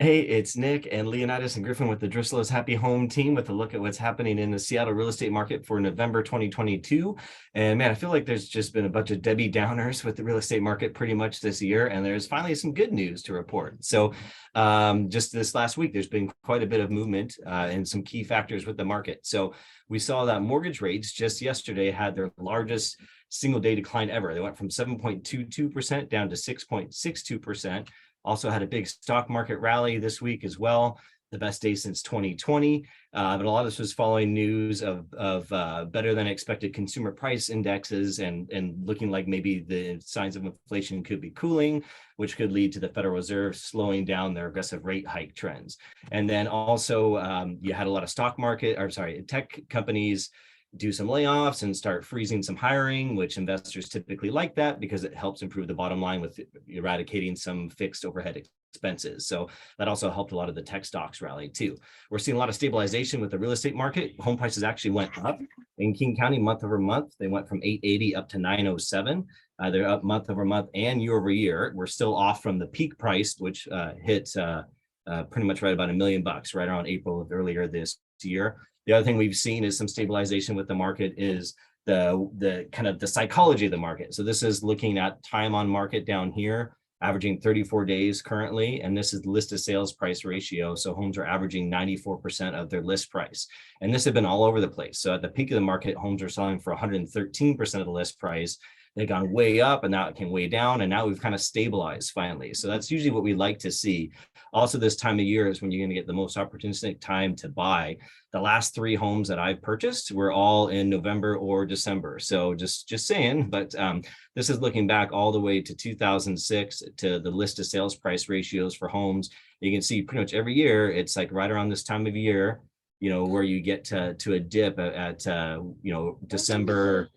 Hey, it's Nick and Leonidas and Griffin with the Drusill's Happy Home team with a look at what's happening in the Seattle real estate market for November 2022. And man, I feel like there's just been a bunch of Debbie Downers with the real estate market pretty much this year, and there's finally some good news to report. So just this last week, there's been quite a bit of movement and some key factors with the market. So we saw that mortgage rates just yesterday had their largest single day decline ever. They went from 7.22% down to 6.62%. Also had a big stock market rally this week as well, the best day since 2020. But a lot of this was following news of better than expected consumer price indexes and looking like maybe the signs of inflation could be cooling, which could lead to the Federal Reserve slowing down their aggressive rate hike trends. And then also you had a lot of tech companies do some layoffs and start freezing some hiring, which investors typically like that because it helps improve the bottom line with eradicating some fixed overhead expenses. So that also helped a lot of the tech stocks rally too. We're seeing a lot of stabilization with the real estate market. Home prices actually went up in King County month over month. They went from 880 up to 907. They're up month over month and year over year. We're still off from the peak price, which hit pretty much right about $1 million, right around April of earlier this year. The other thing we've seen is some stabilization with the market is the kind of the psychology of the market. So this is looking at time on market down here, averaging 34 days currently, and this is list to sales price ratio. So homes are averaging 94% of their list price. And this had been all over the place. So at the peak of the market, homes are selling for 113% of the list price. They've gone way up and now it came way down, and now we've kind of stabilized finally. So that's usually what we like to see. Also, this time of year is when you're going to get the most opportunistic time to buy. The last 3 homes that I've purchased were all in November or December. So just saying, but this is looking back all the way to 2006 to the list to sales price ratios for homes. You can see pretty much every year, it's like right around this time of year, where you get to a dip at December,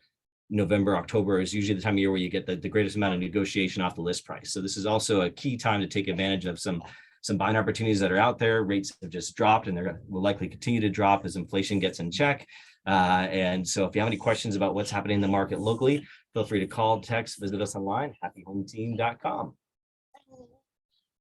November, October is usually the time of year where you get the greatest amount of negotiation off the list price. So this is also a key time to take advantage of some buying opportunities that are out there. Rates have just dropped and will likely continue to drop as inflation gets in check. And so if you have any questions about what's happening in the market locally, feel free to call, text, visit us online, happyhometeam.com.